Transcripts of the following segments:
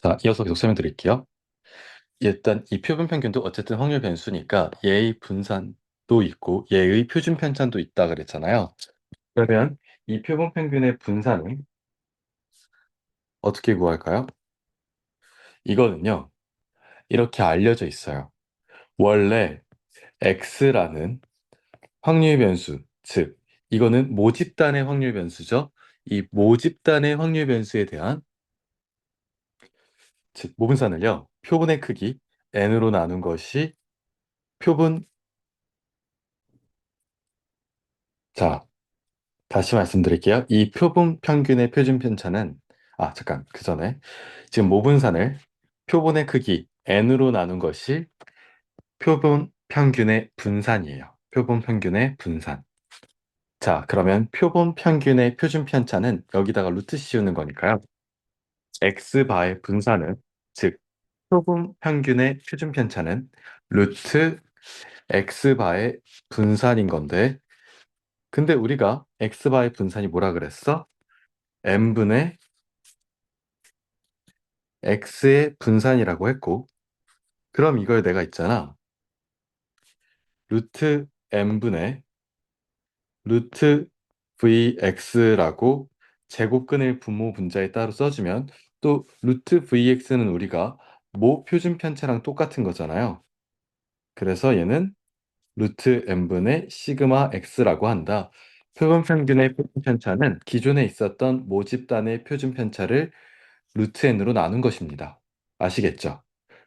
자, 이어서 계속 설명드릴게요. 일단 이 표본 평균도 어쨌든 확률 변수니까 얘의 분산도 있고 얘의 표준 편차도 있다 그랬잖아요. 그러면 이 표본 평균의 분산을 어떻게 구할까요? 이거는요, 이렇게 알려져 있어요. 원래 x라는 확률 변수, 즉 이거는 모집단의 확률 변수죠. 이 모집단의 확률 변수에 대한 즉 모분산을요, 표본의 크기 n으로 나눈 것이 표본. 자, 다시 말씀드릴게요. 이 표본 평균의 표준 편차는, 잠깐, 그 전에, 지금 모분산을 표본의 크기 n으로 나눈 것이 표본 평균의 분산이에요. 표본 평균의 분산. 자, 그러면 표본 평균의 표준 편차는 여기다가 루트 씌우는 거니까요. x바의 분산은, 즉, 표본 평균의 표준 편차는 루트 x바의 분산인 건데, 근데 우리가 x바의 분산이 뭐라 그랬어? n분의 x의 분산이라고 했고, 그럼 이걸 내가 있잖아. 루트 n분의 루트 vx라고 제곱근을 분모 분자에 따로 써주면, 또 루트 vx는 우리가 모 표준 편차랑 똑같은 거잖아요. 그래서 얘는 루트 n분의 시그마 x라고 한다. 표본 평균의 표준 편차는 기존에 있었던 모집단의 표준 편차를 루트 n으로 나눈 것입니다. 아시겠죠?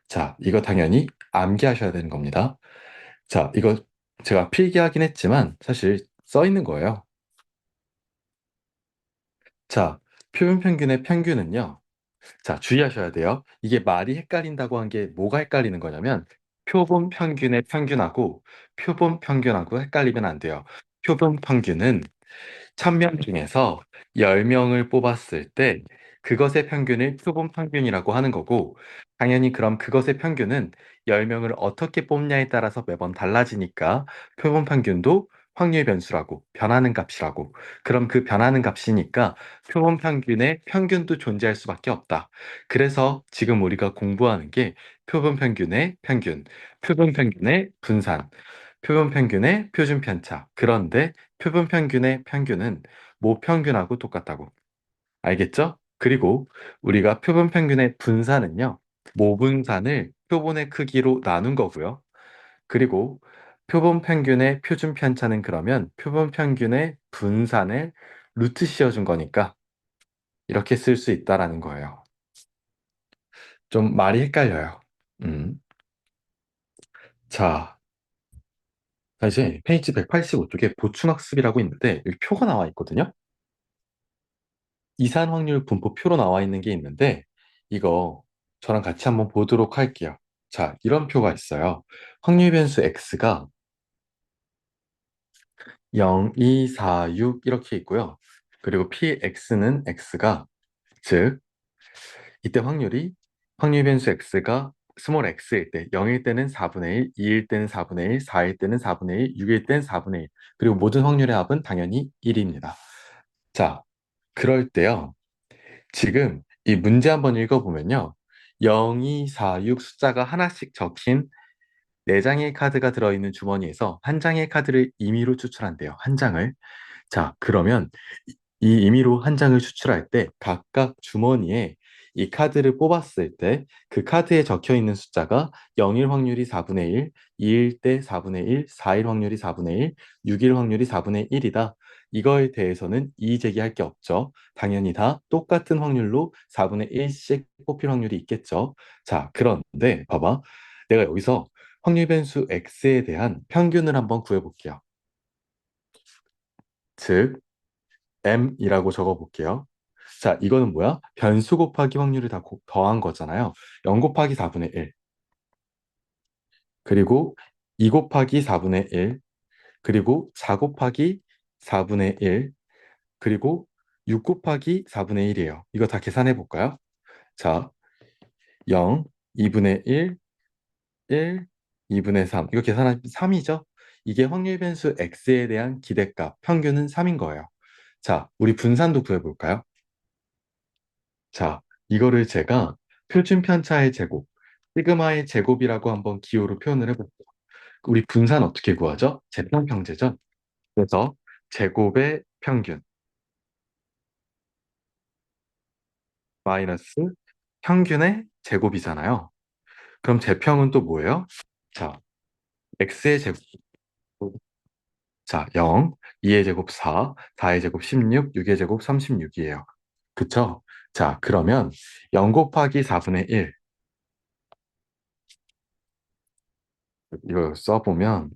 자, 이거 당연히 암기하셔야 되는 겁니다. 자, 이거 제가 필기하긴 했지만 사실 써 있는 거예요. 자, 표본 평균의 평균은요. 자, 주의하셔야 돼요. 이게 말이 헷갈린다고 한 게 뭐가 헷갈리는 거냐면 표본 평균의 평균하고 표본 평균하고 헷갈리면 안 돼요. 표본 평균은 1000명 중에서 10명을 뽑았을 때 그것의 평균을 표본 평균이라고 하는 거고, 당연히 그럼 그것의 평균은 10명을 어떻게 뽑냐에 따라서 매번 달라지니까 표본 평균도 확률 변수라고, 변하는 값이라고. 그럼 그 변하는 값이니까 표본 평균의 평균도 존재할 수밖에 없다. 그래서 지금 우리가 공부하는 게 표본 평균의 평균, 표본 평균의 분산, 표본 평균의 표준 편차. 그런데 표본 평균의 평균은 모평균하고 똑같다고. 알겠죠? 그리고 우리가 표본 평균의 분산은요, 모분산을 표본의 크기로 나눈 거고요. 그리고 표본 평균의 표준 편차는 그러면 표본 평균의 분산을 루트 씌워준 거니까 이렇게 쓸 수 있다라는 거예요. 좀 말이 헷갈려요. 음. 자, 이제 페이지 185쪽에 보충학습이라고 있는데 여기 표가 나와 있거든요. 이산 확률 분포표로 나와 있는 게 있는데 이거 저랑 같이 한번 보도록 할게요. 자, 이런 표가 있어요. 확률 변수 x가 0, 2, 4, 6 이렇게 있고요. 그리고 px는 x가, 즉 이때 확률 변수 x가 스몰 x일 때 0일 때는 4분의 1, 2일 때는 4분의 1, 4일 때는 4분의 1, 6일 때는 4분의 1. 그리고 모든 확률의 합은 당연히 1입니다. 자, 그럴 때요. 지금 이 문제 한번 읽어보면요. 0, 2, 4, 6 숫자가 하나씩 적힌 4장의 카드가 들어있는 주머니에서 한 장의 카드를 임의로 추출한대요. 한 장을. 자, 그러면 이 임의로 한 장을 추출할 때 각각 주머니에 이 카드를 뽑았을 때 그 카드에 적혀 있는 숫자가 0일 확률이 4분의 1, 2일 때 4분의 1, 4일 확률이 4분의 1, 6일 확률이 4분의 1이다. 이거에 대해서는 이의 제기할 게 없죠. 당연히 다 똑같은 확률로 4분의 1씩 뽑힐 확률이 있겠죠. 자, 그런데 봐봐. 내가 여기서 확률 변수 x에 대한 평균을 한번 구해볼게요. 즉, m이라고 적어볼게요. 자, 이거는 뭐야? 변수 곱하기 확률을 다 더한 거잖아요. 0 곱하기 4분의 1, 그리고 2 곱하기 4분의 1, 그리고 4 곱하기 4분의 1, 그리고 6 곱하기 4분의 1이에요. 이거 다 계산해 볼까요? 자, 0, 2분의 1, 1, 2분의 3. 이거 계산하면 3이죠? 이게 확률 변수 x에 대한 기대값, 평균은 3인 거예요. 자, 우리 분산도 구해볼까요? 자, 이거를 제가 표준 편차의 제곱, 시그마의 제곱이라고 한번 기호로 표현을 해볼게요. 우리 분산 어떻게 구하죠? 재평형제죠. 그래서 제곱의 평균 마이너스 평균의 제곱이잖아요. 그럼 제평은 또 뭐예요? 자, x의 제곱, 자, 0, 2의 제곱 4, 4의 제곱 16, 6의 제곱 36이에요. 그쵸? 자, 그러면 0 곱하기 4분의 1, 이거 써보면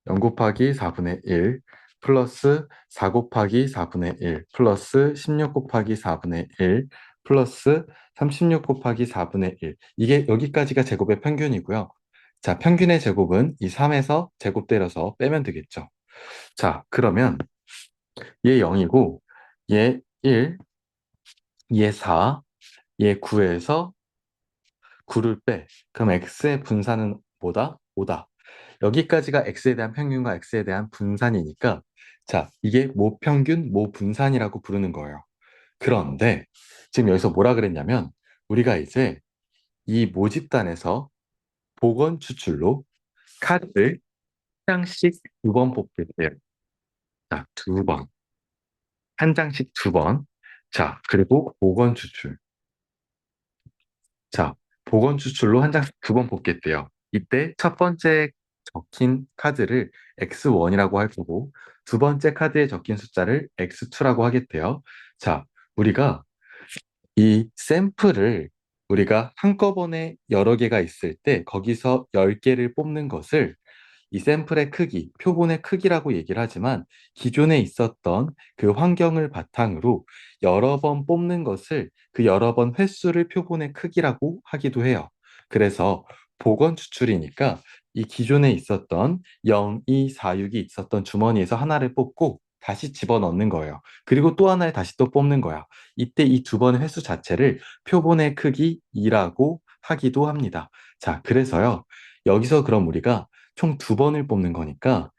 0 곱하기 4분의 1 플러스 4 곱하기 4분의 1 플러스 16 곱하기 4분의 1 플러스 36 곱하기 4분의 1. 이게 여기까지가 제곱의 평균이고요. 자, 평균의 제곱은 이 3에서 제곱 때려서 빼면 되겠죠. 자, 그러면 얘 0이고 얘 1, 얘 4, 얘 9에서 9를 빼. 그럼 x의 분산은 뭐다? 5다. 여기까지가 x에 대한 평균과 x에 대한 분산이니까 자, 이게 모평균, 모분산이라고 부르는 거예요. 그런데 지금 여기서 뭐라 그랬냐면 우리가 이제 이 모집단에서 복원 추출로 카드를 한 장씩 2번 뽑게 돼요. 자, 2번. 한 장씩 2번. 자, 그리고 복원 추출. 자, 복원 추출로 한 장씩 2번 뽑겠대요. 이때 첫 번째 적힌 카드를 X1이라고 할 거고, 두 번째 카드에 적힌 숫자를 X2라고 하겠대요. 자, 우리가 이 샘플을 우리가 한꺼번에 여러 개가 있을 때 거기서 10개를 뽑는 것을 이 샘플의 크기, 표본의 크기라고 얘기를 하지만 기존에 있었던 그 환경을 바탕으로 여러 번 뽑는 것을 그 여러 번 횟수를 표본의 크기라고 하기도 해요. 그래서 복원 추출이니까 이 기존에 있었던 0, 2, 4, 6이 있었던 주머니에서 하나를 뽑고 다시 집어넣는 거예요. 그리고 또 하나를 다시 또 뽑는 거야. 이때 이 두 번의 횟수 자체를 표본의 크기 2라고 하기도 합니다. 자, 그래서요. 여기서 그럼 우리가 총 두 번을 뽑는 거니까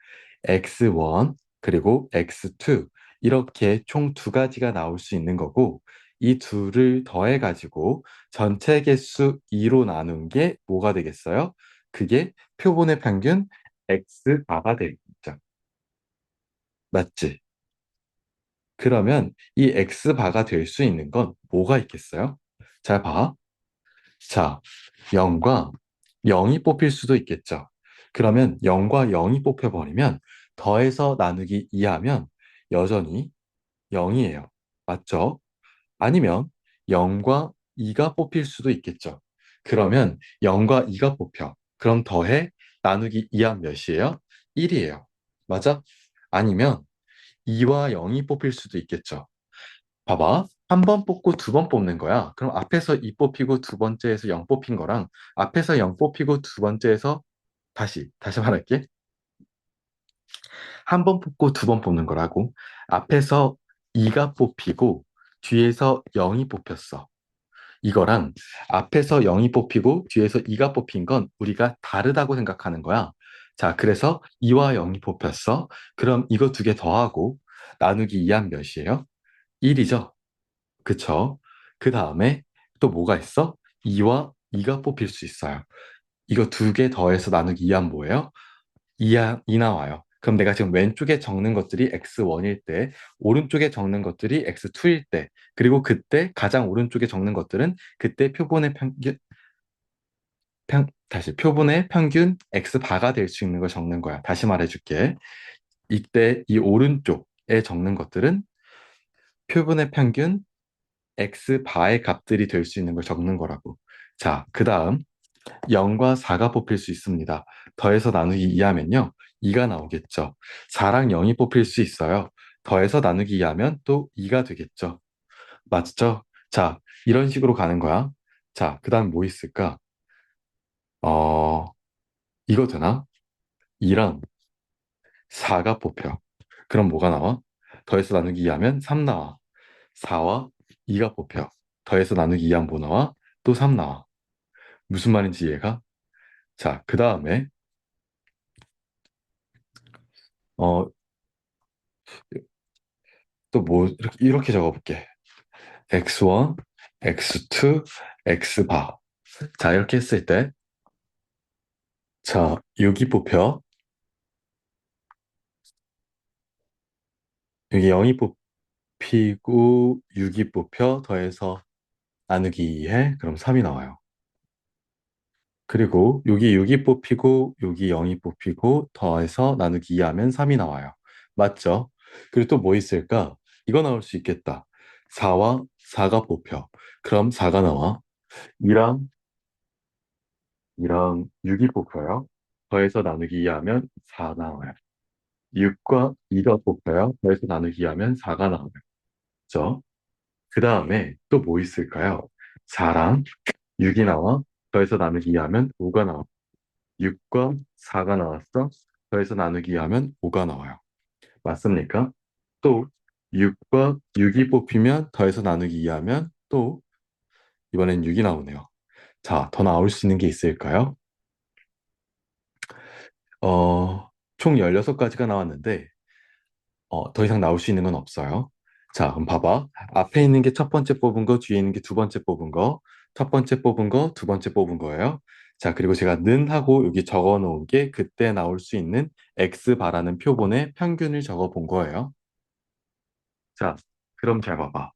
x1 그리고 x2 이렇게 총 두 가지가 나올 수 있는 거고 이 둘을 더해 가지고 전체 개수 2로 나눈 게 뭐가 되겠어요? 그게 표본의 평균 x바가 되겠죠. 맞지? 그러면 이 x바가 될 수 있는 건 뭐가 있겠어요? 잘 봐. 자, 0과 0이 뽑힐 수도 있겠죠. 그러면 0과 0이 뽑혀버리면 더해서 나누기 2하면 여전히 0이에요. 맞죠? 아니면 0과 2가 뽑힐 수도 있겠죠. 그러면 0과 2가 뽑혀. 그럼 더해 나누기 2하면 몇이에요? 1이에요. 맞아? 아니면 2와 0이 뽑힐 수도 있겠죠. 봐봐. 한 번 뽑고 두 번 뽑는 거야. 그럼 앞에서 2 뽑히고 두 번째에서 0 뽑힌 거랑 앞에서 0 뽑히고 두 번째에서 다시 말할게. 한 번 뽑고 두 번 뽑는 거라고. 앞에서 2가 뽑히고 뒤에서 0이 뽑혔어. 이거랑 앞에서 0이 뽑히고 뒤에서 2가 뽑힌 건 우리가 다르다고 생각하는 거야. 자, 그래서 2와 0이 뽑혔어. 그럼 이거 두 개 더하고 나누기 2한 몇이에요? 1이죠. 그쵸? 그 다음에 또 뭐가 있어? 2와 2가 뽑힐 수 있어요. 이거 두 개 더해서 나누기 2하면 뭐예요? 2 나와요. 그럼 내가 지금 왼쪽에 적는 것들이 x1일 때, 오른쪽에 적는 것들이 x2일 때, 그리고 그때 가장 오른쪽에 적는 것들은 그때 표본의 평균, 다시 표본의 평균 x바가 될 수 있는 걸 적는 거야. 다시 말해줄게. 이때 이 오른쪽에 적는 것들은 표본의 평균 x바의 값들이 될 수 있는 걸 적는 거라고. 자, 그 다음 0과 4가 뽑힐 수 있습니다. 더해서 나누기 2하면요. 2가 나오겠죠. 4랑 0이 뽑힐 수 있어요. 더해서 나누기 2하면 또 2가 되겠죠. 맞죠? 자, 이런 식으로 가는 거야. 자, 그 다음 뭐 있을까? 어, 이거 되나? 2랑 4가 뽑혀. 그럼 뭐가 나와? 더해서 나누기 2하면 3 나와. 4와 2가 뽑혀. 더해서 나누기 2하면 뭐 나와? 또 3 나와. 무슨 말인지 이해가? 자, 그 다음에 어, 또 뭐 이렇게 적어볼게. x1, x2, x바. 자, 이렇게 했을 때, 자, 6이 뽑혀, 여기 0이 뽑히고 6이 뽑혀 더해서 나누기 2해, 그럼 3이 나와요. 그리고 여기 6이 뽑히고 여기 0이 뽑히고 더해서 나누기 2 하면 3이 나와요. 맞죠? 그리고 또 뭐 있을까? 이거 나올 수 있겠다. 4와 4가 뽑혀. 그럼 4가 나와. 2랑 2랑 6이 뽑혀요. 더해서 나누기 2 하면 4 나와요. 6과 2가 뽑혀요. 더해서 나누기 2 하면 4가 나와요. 그죠? 그 다음에 또 뭐 있을까요? 4랑 6이 나와. 더해서 나누기 2 하면 5가 나와. 6과 4가 나왔어. 더해서 나누기 하면 5가 나와요. 맞습니까? 또 6과 6이 뽑히면 더해서 나누기 하면 또 이번엔 6이 나오네요. 자, 더 나올 수 있는 게 있을까요? 어, 총 16가지가 나왔는데 더 이상 나올 수 있는 건 없어요. 자, 그럼 봐봐. 앞에 있는 게 첫 번째 뽑은 거, 뒤에 있는 게 두 번째 뽑은 거, 첫 번째 뽑은 거, 두 번째 뽑은 거예요. 자, 그리고 제가 는 하고 여기 적어 놓은 게 그때 나올 수 있는 x 바라는 표본의 평균을 적어 본 거예요. 자, 그럼 잘 봐봐.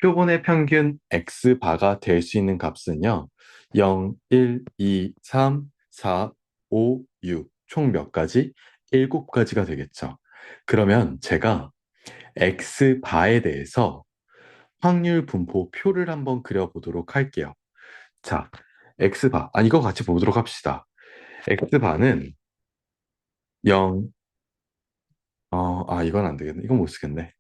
표본의 평균 x 바가 될 수 있는 값은요. 0, 1, 2, 3, 4, 5, 6. 총 몇 가지? 7가지가 되겠죠. 그러면 제가 x 바에 대해서 확률 분포 표를 한번 그려보도록 할게요. 자, x 바. 아, 이거 같이 보도록 합시다. x 바는 0, 이건 안 되겠네. 이건 못 쓰겠네.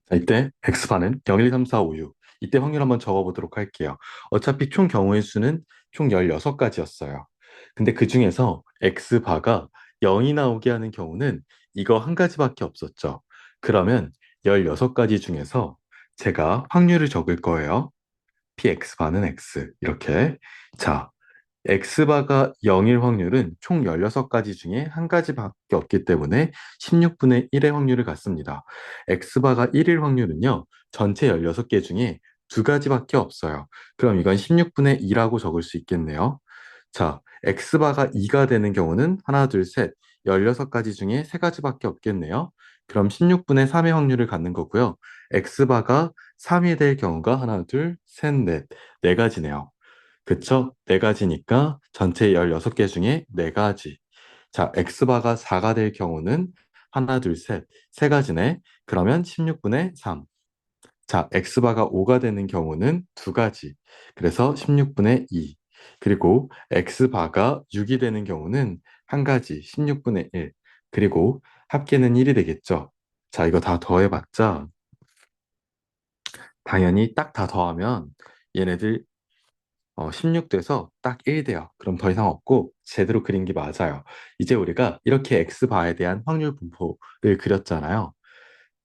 자, 이때 x바는 0, 1, 2, 3, 4, 5, 6. 이때 확률 한번 적어보도록 할게요. 어차피 총 경우의 수는 총 16가지였어요. 근데 그 중에서 x바가 0이 나오게 하는 경우는 이거 한 가지밖에 없었죠. 그러면 16가지 중에서 제가 확률을 적을 거예요. px바는 x. 이렇게. 자, x바가 0일 확률은 총 16가지 중에 한 가지밖에 없기 때문에 16분의 1의 확률을 갖습니다. x바가 1일 확률은요, 전체 16개 중에 두 가지밖에 없어요. 그럼 이건 16분의 2라고 적을 수 있겠네요. 자, x바가 2가 되는 경우는 하나, 둘, 셋, 16가지 중에 세 가지밖에 없겠네요. 그럼 16분의 3의 확률을 갖는 거고요. x바가 3이 될 경우가 하나, 둘, 셋, 넷, 네 가지네요. 그쵸? 네 가지니까 전체 16개 중에 네 가지. 자, x바가 4가 될 경우는 하나, 둘, 셋, 세 가지네. 그러면 16분의 3. 자, x바가 5가 되는 경우는 두 가지. 그래서 16분의 2. 그리고 x바가 6이 되는 경우는 한 가지, 16분의 1. 그리고 합계는 1이 되겠죠. 자, 이거 다 더해봤자 당연히 딱 다 더하면 얘네들 16 돼서 딱 1 돼요. 그럼 더 이상 없고 제대로 그린 게 맞아요. 이제 우리가 이렇게 x바에 대한 확률 분포를 그렸잖아요.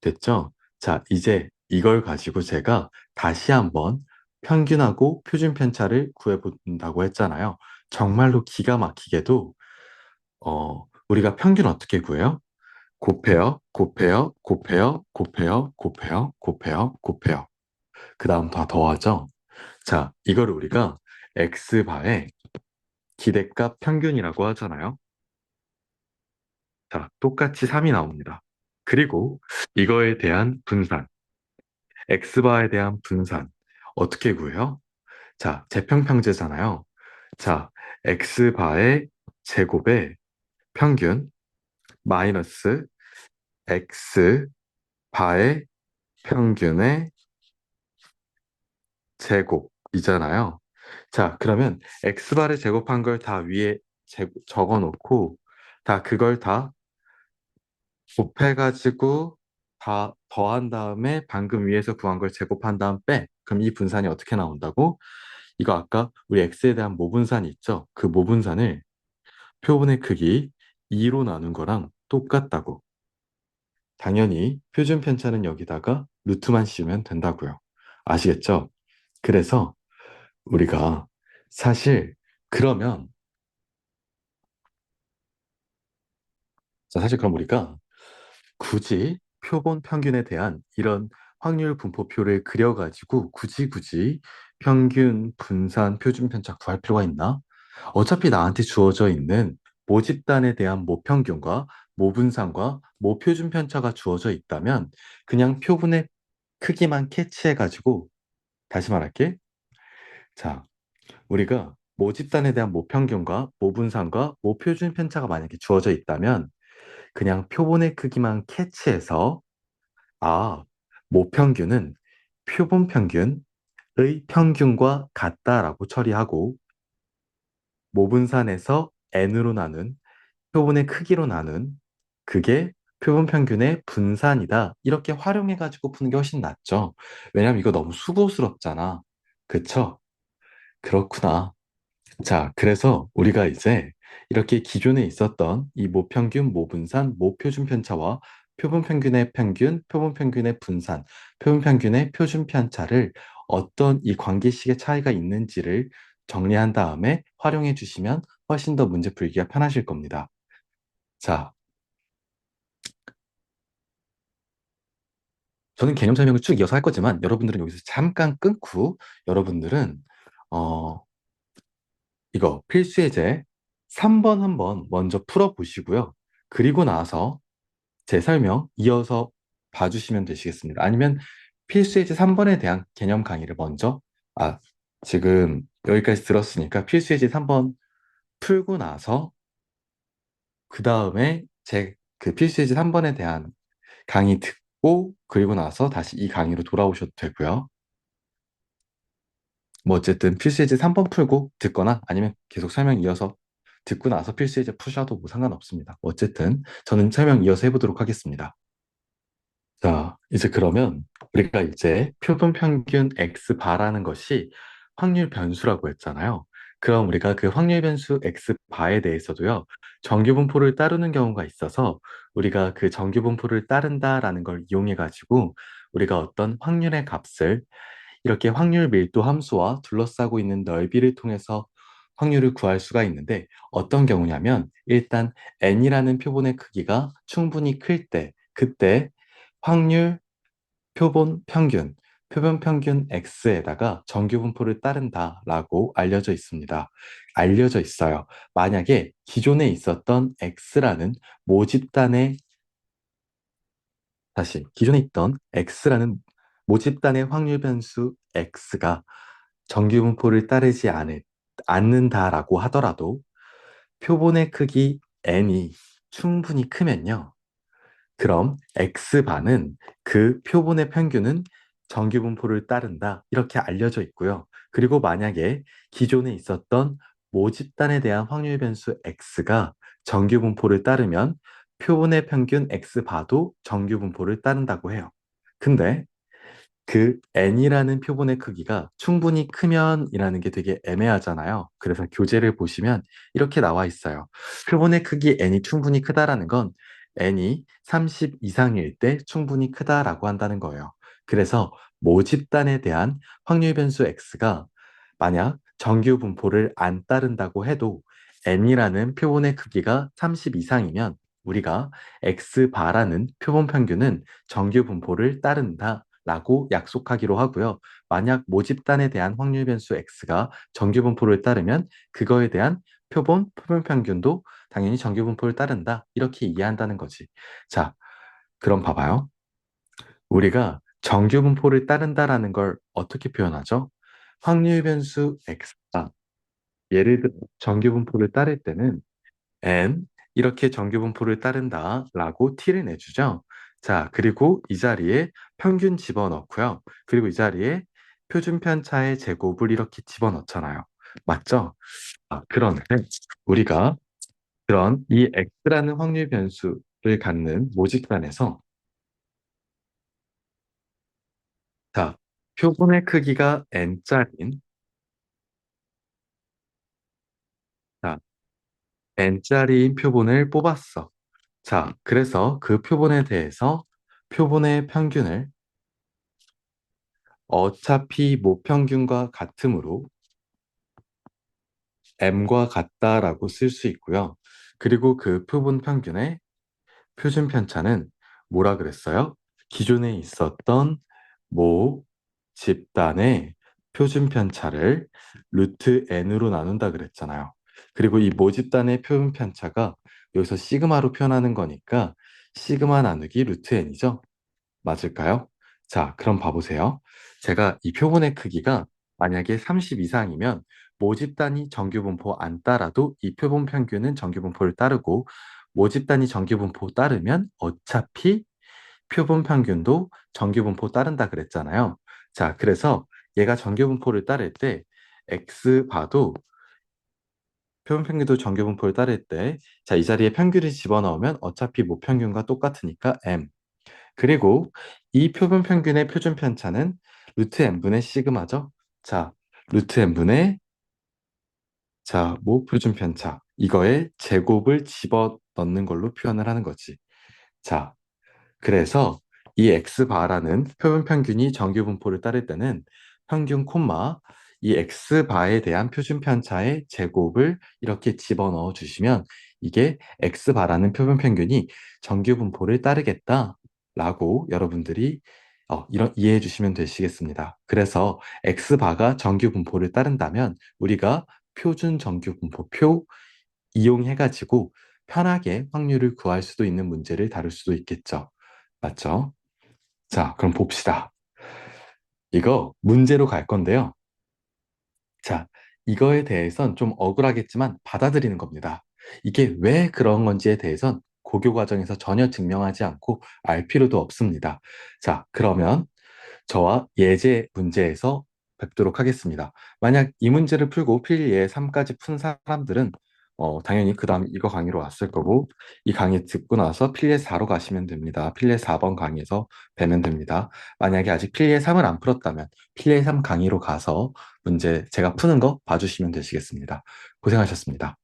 됐죠? 자, 이제 이걸 가지고 제가 다시 한번 평균하고 표준 편차를 구해본다고 했잖아요. 정말로 기가 막히게도 우리가 평균 어떻게 구해요? 곱해요, 곱해요, 곱해요, 곱해요, 곱해요, 곱해요, 곱해요. 그 다음 다 더하죠? 자, 이걸 우리가 x바의 기대값 평균이라고 하잖아요. 자, 똑같이 3이 나옵니다. 그리고 이거에 대한 분산, x바에 대한 분산 어떻게 구해요? 자, 재평평제잖아요. 자, x바의 제곱의 평균 마이너스 x바의 평균의 제곱이잖아요. 자, 그러면 x바를 제곱한 걸 다 위에 적어 놓고 다 그걸 다 곱해가지고 다 더한 다음에 방금 위에서 구한 걸 제곱한 다음 빼. 그럼 이 분산이 어떻게 나온다고? 이거 아까 우리 x에 대한 모분산이 있죠? 그 모분산을 표본의 크기 2로 나눈 거랑 똑같다고. 당연히 표준 편차는 여기다가 루트만 씌우면 된다고요. 아시겠죠? 그래서 우리가 사실 그러면 사실 그럼 우리가 굳이 표본 평균에 대한 이런 확률 분포표를 그려가지고 굳이 평균, 분산, 표준 편차 구할 필요가 있나? 어차피 나한테 주어져 있는 모집단에 대한 모평균과 모분산과 모표준 편차가 주어져 있다면 그냥 표본의 크기만 캐치해가지고 다시 말할게. 자, 우리가 모집단에 대한 모평균과 모분산과 모표준 편차가 만약에 주어져 있다면 그냥 표본의 크기만 캐치해서 아, 모평균은 표본 평균의 평균과 같다라고 처리하고 모분산에서 n으로 나눈 표본의 크기로 나눈 그게 표본 평균의 분산이다. 이렇게 활용해가지고 푸는 게 훨씬 낫죠. 왜냐면 이거 너무 수고스럽잖아. 그쵸? 그렇구나. 자, 그래서 우리가 이제 이렇게 기존에 있었던 이 모평균, 모분산, 모표준 편차와 표본 평균의 평균, 표본 평균의 분산, 표본 평균의 표준 편차를 어떤 이 관계식의 차이가 있는지를 정리한 다음에 활용해 주시면 훨씬 더 문제 풀기가 편하실 겁니다. 자, 저는 개념 설명을 쭉 이어서 할 거지만 여러분들은 여기서 잠깐 끊고 여러분들은 어, 이거 필수예제 3번 한번 먼저 풀어보시고요. 그리고 나서 제 설명 이어서 봐주시면 되시겠습니다. 아니면 필수예제 3번에 대한 개념 강의를 먼저, 아, 지금 여기까지 들었으니까 필수예제 3번 풀고 나서 그 다음에 제 그 필수예제 3번에 대한 강의 듣고 그리고 나서 다시 이 강의로 돌아오셔도 되고요. 뭐 어쨌든 필수예제 3번 풀고 듣거나 아니면 계속 설명 이어서 듣고 나서 필수예제 푸셔도 뭐 상관없습니다. 어쨌든 저는 설명 이어서 해보도록 하겠습니다. 자, 이제 그러면 우리가 이제 표본 평균 X 바라는 것이 확률 변수라고 했잖아요. 그럼 우리가 그 확률 변수 X 바에 대해서도요, 정규 분포를 따르는 경우가 있어서 우리가 그 정규 분포를 따른다라는 걸 이용해 가지고 우리가 어떤 확률의 값을 이렇게 확률 밀도 함수와 둘러싸고 있는 넓이를 통해서 확률을 구할 수가 있는데 어떤 경우냐면 일단 n이라는 표본의 크기가 충분히 클 때, 그때 확률 표본 평균, 표본 평균 x에다가 정규 분포를 따른다라고 알려져 있습니다. 알려져 있어요. 만약에 기존에 있었던 x라는 모집단의 다시 기존에 있던 x라는 모집단의 확률 변수 x가 정규 분포를 따르지 않는다라고 하더라도 표본의 크기 n이 충분히 크면요. 그럼 x반은 그 표본의 평균은 정규 분포를 따른다. 이렇게 알려져 있고요. 그리고 만약에 기존에 있었던 모집단에 대한 확률 변수 x가 정규 분포를 따르면 표본의 평균 x바도 정규 분포를 따른다고 해요. 근데 그 n이라는 표본의 크기가 충분히 크면이라는 게 되게 애매하잖아요. 그래서 교재를 보시면 이렇게 나와 있어요. 표본의 크기 n이 충분히 크다라는 건 n이 30 이상일 때 충분히 크다라고 한다는 거예요. 그래서 모집단에 대한 확률 변수 x가 만약 정규 분포를 안 따른다고 해도 n이라는 표본의 크기가 30 이상이면 우리가 x바라는 표본 평균은 정규 분포를 따른다. 라고 약속하기로 하고요. 만약 모집단에 대한 확률 변수 x가 정규 분포를 따르면 그거에 대한 표본 평균도 당연히 정규 분포를 따른다. 이렇게 이해한다는 거지. 자, 그럼 봐봐요. 우리가 정규 분포를 따른다라는 걸 어떻게 표현하죠? 확률 변수 x가 예를 들어 정규 분포를 따를 때는 n 이렇게 정규 분포를 따른다라고 t를 내주죠. 자, 그리고 이 자리에 평균 집어넣고요. 그리고 이 자리에 표준 편차의 제곱을 이렇게 집어넣잖아요. 맞죠? 아, 그런데 우리가 그런 이 x라는 확률 변수를 갖는 모집단에서 자, 표본의 크기가 n짜리인 자, n짜리인 표본을 뽑았어. 자, 그래서 그 표본에 대해서 표본의 평균을 어차피 모평균과 같으므로 m과 같다라고 쓸 수 있고요. 그리고 그 표본 평균의 표준 편차는 뭐라 그랬어요? 기존에 있었던 모 집단의 표준 편차를 루트 n으로 나눈다 그랬잖아요. 그리고 이 모집단의 표준 편차가 여기서 시그마로 표현하는 거니까 시그마 나누기 루트 n이죠. 맞을까요? 자, 그럼 봐보세요. 제가 이 표본의 크기가 만약에 30 이상이면 모집 단위 정규 분포 안 따라도 이 표본 평균은 정규 분포를 따르고 모집 단위 정규 분포 따르면 어차피 표본 평균도 정규 분포 따른다 그랬잖아요. 자, 그래서 얘가 정규 분포를 따를 때 x 봐도 표본 평균도 정규 분포를 따를 때 자, 이 자리에 평균을 집어넣으면 어차피 모평균과 똑같으니까 m. 그리고 이 표본 평균의 표준 편차는 루트 n분의 시그마죠. 자, 루트 n분의 모 표준 편차. 이거에 제곱을 집어 넣는 걸로 표현을 하는 거지. 자, 그래서 이 x바라는 표본 평균이 정규 분포를 따를 때는 평균 콤마 이 x바에 대한 표준 편차의 제곱을 이렇게 집어넣어 주시면 이게 x바라는 표본 평균이 정규 분포를 따르겠다라고 여러분들이 이런 이해해 주시면 되시겠습니다. 그래서 x바가 정규 분포를 따른다면 우리가 표준 정규 분포표 이용해가지고 편하게 확률을 구할 수도 있는 문제를 다룰 수도 있겠죠. 맞죠? 자, 그럼 봅시다. 이거 문제로 갈 건데요. 자, 이거에 대해선 좀 억울하겠지만 받아들이는 겁니다. 이게 왜 그런 건지에 대해선 고교 과정에서 전혀 증명하지 않고 알 필요도 없습니다. 자, 그러면 저와 예제 문제에서 뵙도록 하겠습니다. 만약 이 문제를 풀고 필 예 3까지 푼 사람들은 당연히 그 다음 이거 강의로 왔을 거고 이 강의 듣고 나서 필예 4로 가시면 됩니다. 필예 4번 강의에서 뵈면 됩니다. 만약에 아직 필예 3을 안 풀었다면 필예 3 강의로 가서 문제 제가 푸는 거 봐주시면 되시겠습니다. 고생하셨습니다.